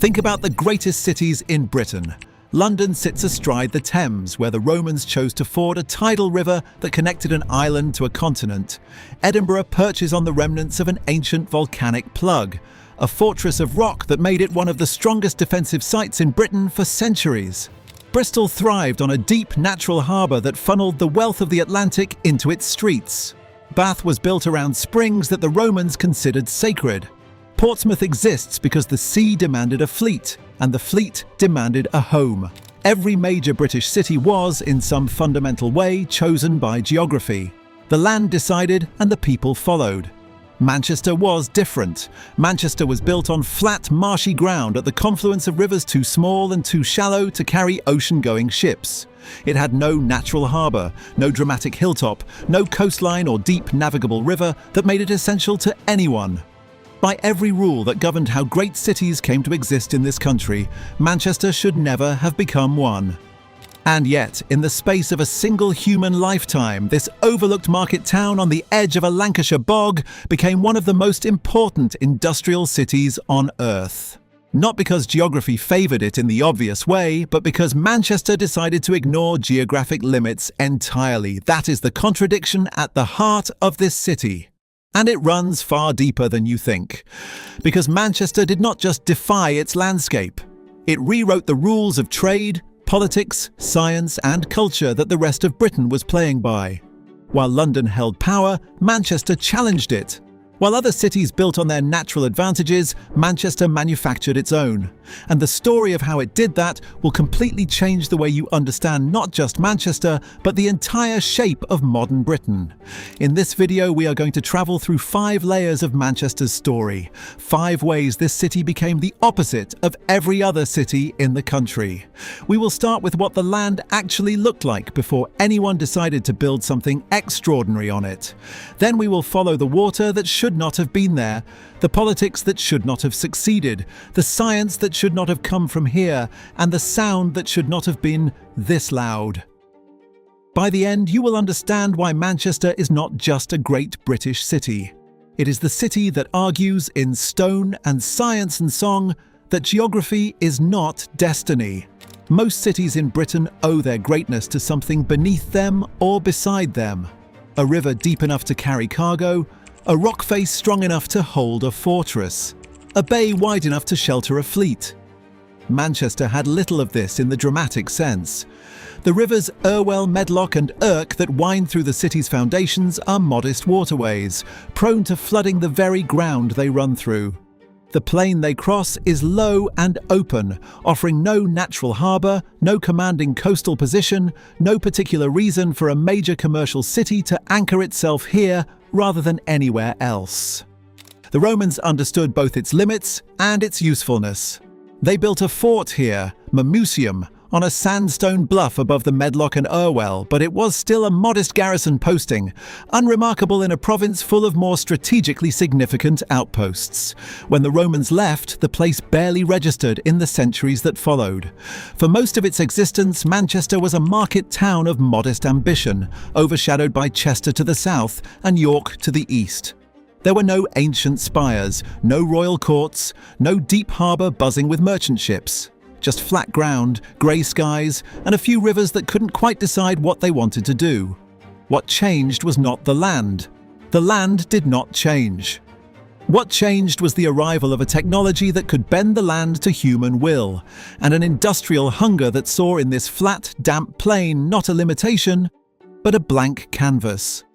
Think about the greatest cities in Britain. London sits astride the Thames, where the Romans chose to ford a tidal river that connected an island to a continent. Edinburgh perches on the remnants of an ancient volcanic plug, a fortress of rock that made it one of the strongest defensive sites in Britain for centuries. Bristol thrived on a deep natural harbour that funneled the wealth of the Atlantic into its streets. Bath was built around springs that the Romans considered sacred. Portsmouth exists because the sea demanded a fleet, and the fleet demanded a home. Every major British city was, in some fundamental way, chosen by geography. The land decided and the people followed. Manchester was different. Manchester was built on flat, marshy ground at the confluence of rivers too small and too shallow to carry ocean-going ships. It had no natural harbour, no dramatic hilltop, no coastline or deep navigable river that made it essential to anyone. By every rule that governed how great cities came to exist in this country, Manchester should never have become one. And yet, in the space of a single human lifetime, this overlooked market town on the edge of a Lancashire bog became one of the most important industrial cities on Earth. Not because geography favoured it in the obvious way, but because Manchester decided to ignore geographic limits entirely. That is the contradiction at the heart of this city. And it runs far deeper than you think. Because Manchester did not just defy its landscape. It rewrote the rules of trade, politics, science and culture that the rest of Britain was playing by. While London held power, Manchester challenged it. While other cities built on their natural advantages, Manchester manufactured its own. And the story of how it did that will completely change the way you understand not just Manchester, but the entire shape of modern Britain. In this video, we are going to travel through 5 layers of Manchester's story. 5 ways this city became the opposite of every other city in the country. We will start with what the land actually looked like before anyone decided to build something extraordinary on it. Then we will follow the water that should not have been there, the politics that should not have succeeded, the science that should not have come from here, and the sound that should not have been this loud. By the end, you will understand why Manchester is not just a great British city. It is the city that argues in stone and science and song that geography is not destiny. Most cities in Britain owe their greatness to something beneath them or beside them. A river deep enough to carry cargo, a rock face strong enough to hold a fortress, a bay wide enough to shelter a fleet. Manchester had little of this in the dramatic sense. The rivers Irwell, Medlock and Irk that wind through the city's foundations are modest waterways, prone to flooding the very ground they run through. The plain they cross is low and open, offering no natural harbour, no commanding coastal position, no particular reason for a major commercial city to anchor itself here rather than anywhere else. The Romans understood both its limits and its usefulness. They built a fort here, Mamucium, on a sandstone bluff above the Medlock and Irwell, but it was still a modest garrison posting, unremarkable in a province full of more strategically significant outposts. When the Romans left, the place barely registered in the centuries that followed. For most of its existence, Manchester was a market town of modest ambition, overshadowed by Chester to the south and York to the east. There were no ancient spires, no royal courts, no deep harbour buzzing with merchant ships. Just flat ground, grey skies, and a few rivers that couldn't quite decide what they wanted to do. What changed was not the land. The land did not change. What changed was the arrival of a technology that could bend the land to human will, and an industrial hunger that saw in this flat, damp plain not a limitation, but a blank canvas.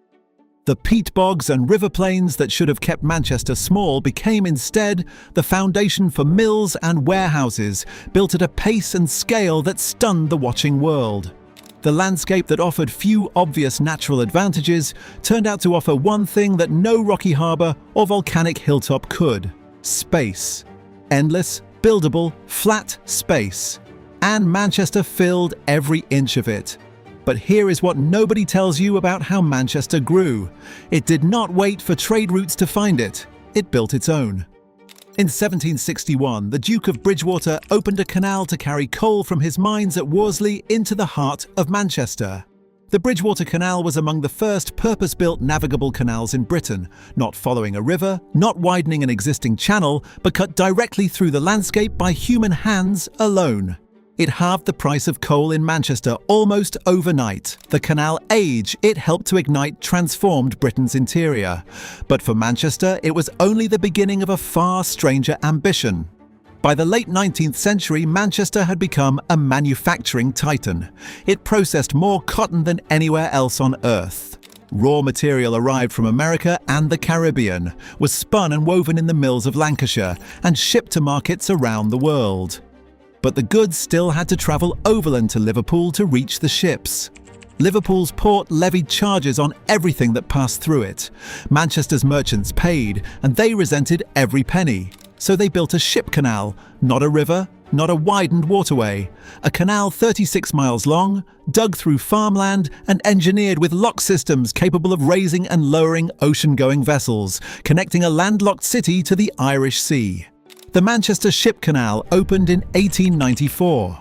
The peat bogs and river plains that should have kept Manchester small became instead the foundation for mills and warehouses built at a pace and scale that stunned the watching world. The landscape that offered few obvious natural advantages turned out to offer one thing that no rocky harbour or volcanic hilltop could: space. Endless, buildable, flat space. And Manchester filled every inch of it. But here is what nobody tells you about how Manchester grew. It did not wait for trade routes to find it. It built its own. In 1761, the Duke of Bridgewater opened a canal to carry coal from his mines at Worsley into the heart of Manchester. The Bridgewater Canal was among the first purpose-built navigable canals in Britain, not following a river, not widening an existing channel, but cut directly through the landscape by human hands alone. It halved the price of coal in Manchester almost overnight. The canal age it helped to ignite transformed Britain's interior. But for Manchester, it was only the beginning of a far stranger ambition. By the late 19th century, Manchester had become a manufacturing titan. It processed more cotton than anywhere else on Earth. Raw material arrived from America and the Caribbean, was spun and woven in the mills of Lancashire, and shipped to markets around the world. But the goods still had to travel overland to Liverpool to reach the ships. Liverpool's port levied charges on everything that passed through it. Manchester's merchants paid, and they resented every penny. So they built a ship canal, not a river, not a widened waterway. A canal 36 miles long, dug through farmland and engineered with lock systems capable of raising and lowering ocean-going vessels, connecting a landlocked city to the Irish Sea. The Manchester Ship Canal opened in 1894.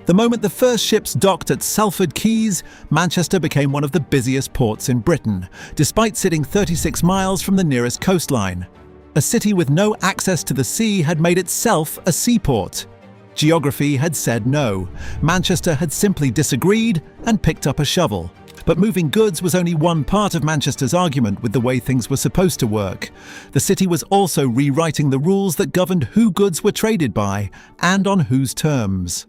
The moment the first ships docked at Salford Quays, Manchester became one of the busiest ports in Britain, despite sitting 36 miles from the nearest coastline. A city with no access to the sea had made itself a seaport. Geography had said no. Manchester had simply disagreed and picked up a shovel. But moving goods was only one part of Manchester's argument with the way things were supposed to work. The city was also rewriting the rules that governed who goods were traded by and on whose terms.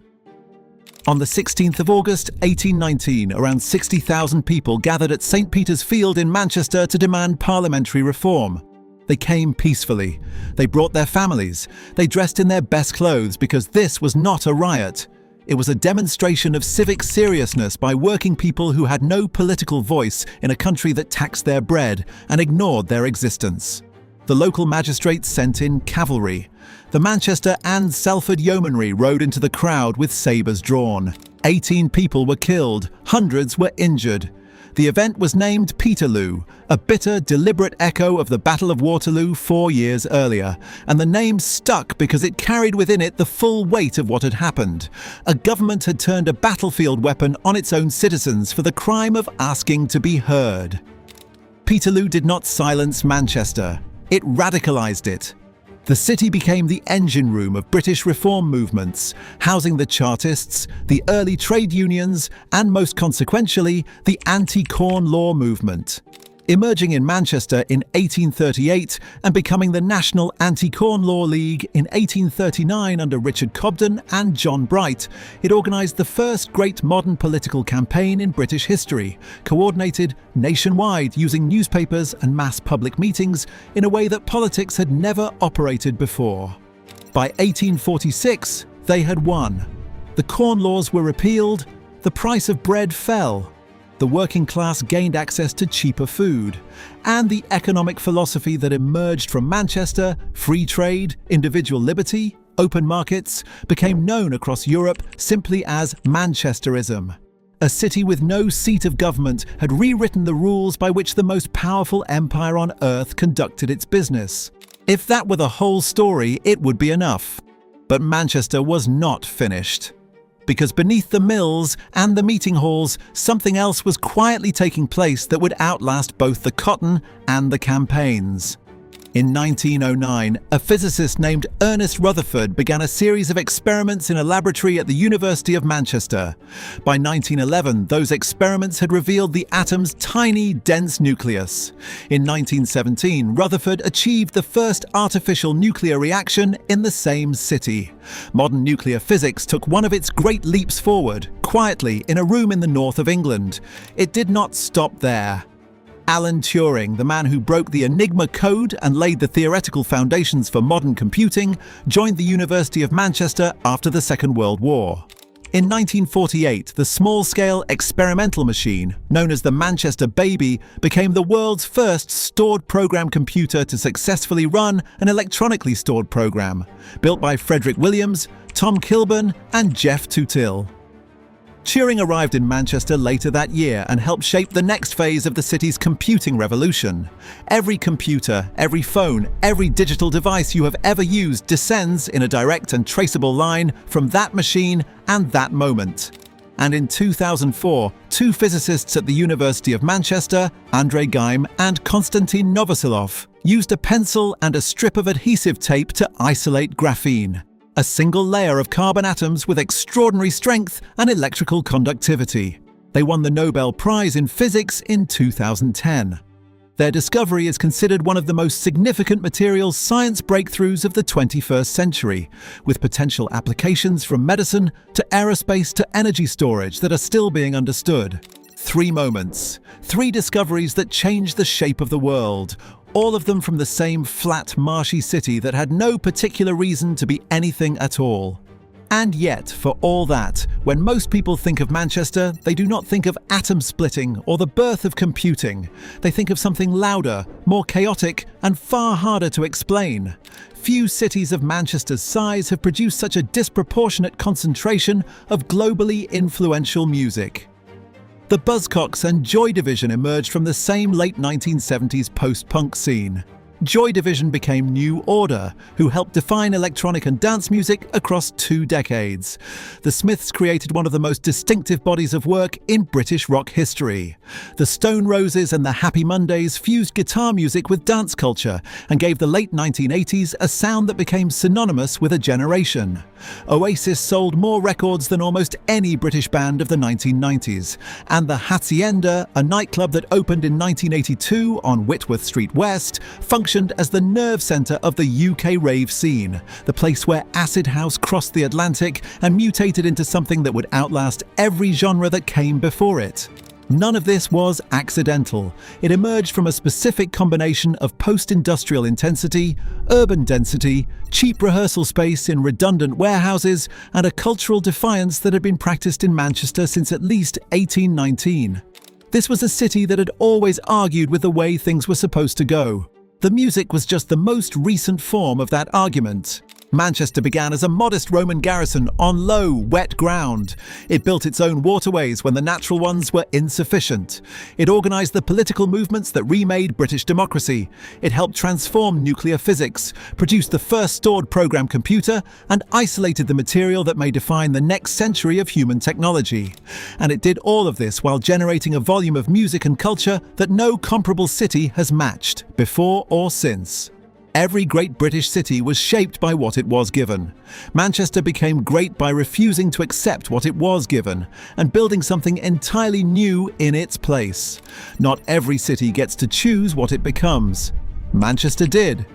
On the 16th of August, 1819, around 60,000 people gathered at St. Peter's Field in Manchester to demand parliamentary reform. They came peacefully. They brought their families. They dressed in their best clothes because this was not a riot. It was a demonstration of civic seriousness by working people who had no political voice in a country that taxed their bread and ignored their existence. The local magistrates sent in cavalry. The Manchester and Salford yeomanry rode into the crowd with sabres drawn. 18 people were killed, hundreds were injured. The event was named Peterloo, a bitter, deliberate echo of the Battle of Waterloo 4 years earlier, and the name stuck because it carried within it the full weight of what had happened. A government had turned a battlefield weapon on its own citizens for the crime of asking to be heard. Peterloo did not silence Manchester, it radicalised it. The city became the engine room of British reform movements, housing the Chartists, the early trade unions, and most consequentially, the anti-Corn Law movement. Emerging in Manchester in 1838 and becoming the National Anti-Corn Law League in 1839 under Richard Cobden and John Bright, it organised the first great modern political campaign in British history, coordinated nationwide using newspapers and mass public meetings in a way that politics had never operated before. By 1846, they had won. The Corn Laws were repealed, the price of bread fell. The working class gained access to cheaper food, and the economic philosophy that emerged from Manchester, free trade, individual liberty, open markets, became known across Europe simply as Manchesterism. A city with no seat of government had rewritten the rules by which the most powerful empire on earth conducted its business. If that were the whole story, it would be enough. But Manchester was not finished. Because beneath the mills and the meeting halls, something else was quietly taking place that would outlast both the cotton and the campaigns. In 1909, a physicist named Ernest Rutherford began a series of experiments in a laboratory at the University of Manchester. By 1911, those experiments had revealed the atom's tiny, dense nucleus. In 1917, Rutherford achieved the first artificial nuclear reaction in the same city. Modern nuclear physics took one of its great leaps forward, quietly in a room in the north of England. It did not stop there. Alan Turing, the man who broke the Enigma code and laid the theoretical foundations for modern computing, joined the University of Manchester after the Second World War. In 1948, the small-scale experimental machine, known as the Manchester Baby, became the world's first stored program computer to successfully run an electronically stored program, built by Frederick Williams, Tom Kilburn, and Jeff Tutil. Turing arrived in Manchester later that year and helped shape the next phase of the city's computing revolution. Every computer, every phone, every digital device you have ever used descends in a direct and traceable line from that machine and that moment. And in 2004, two physicists at the University of Manchester, Andrei Geim and Konstantin Novoselov, used a pencil and a strip of adhesive tape to isolate graphene, a single layer of carbon atoms with extraordinary strength and electrical conductivity. They won the Nobel Prize in Physics in 2010. Their discovery is considered one of the most significant materials science breakthroughs of the 21st century, with potential applications from medicine to aerospace to energy storage that are still being understood. 3 moments, 3 discoveries that changed the shape of the world, all of them from the same flat, marshy city that had no particular reason to be anything at all. And yet, for all that, when most people think of Manchester, they do not think of atom splitting or the birth of computing. They think of something louder, more chaotic, and far harder to explain. Few cities of Manchester's size have produced such a disproportionate concentration of globally influential music. The Buzzcocks and Joy Division emerged from the same late 1970s post-punk scene. Joy Division became New Order, who helped define electronic and dance music across 2 decades. The Smiths created one of the most distinctive bodies of work in British rock history. The Stone Roses and the Happy Mondays fused guitar music with dance culture and gave the late 1980s a sound that became synonymous with a generation. Oasis sold more records than almost any British band of the 1990s, and the Hacienda, a nightclub that opened in 1982 on Whitworth Street West, functioned as the nerve centre of the UK rave scene, the place where acid house crossed the Atlantic and mutated into something that would outlast every genre that came before it. None of this was accidental. It emerged from a specific combination of post-industrial intensity, urban density, cheap rehearsal space in redundant warehouses, and a cultural defiance that had been practiced in Manchester since at least 1819. This was a city that had always argued with the way things were supposed to go. The music was just the most recent form of that argument. Manchester began as a modest Roman garrison on low, wet ground. It built its own waterways when the natural ones were insufficient. It organised the political movements that remade British democracy. It helped transform nuclear physics, produced the first stored program computer, and isolated the material that may define the next century of human technology. And it did all of this while generating a volume of music and culture that no comparable city has matched, before or since. Every great British city was shaped by what it was given. Manchester became great by refusing to accept what it was given and building something entirely new in its place. Not every city gets to choose what it becomes. Manchester did.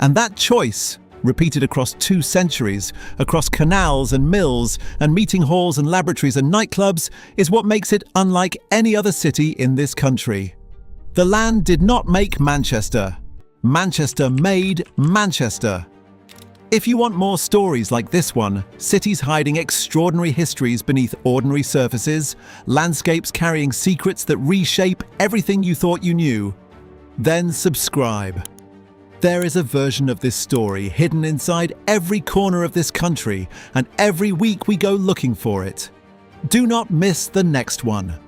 And that choice, repeated across 2 centuries, across canals and mills and meeting halls and laboratories and nightclubs, is what makes it unlike any other city in this country. The land did not make Manchester. Manchester made Manchester. If you want more stories like this one, cities hiding extraordinary histories beneath ordinary surfaces, landscapes carrying secrets that reshape everything you thought you knew, then subscribe. There is a version of this story hidden inside every corner of this country, and every week we go looking for it. Do not miss the next one.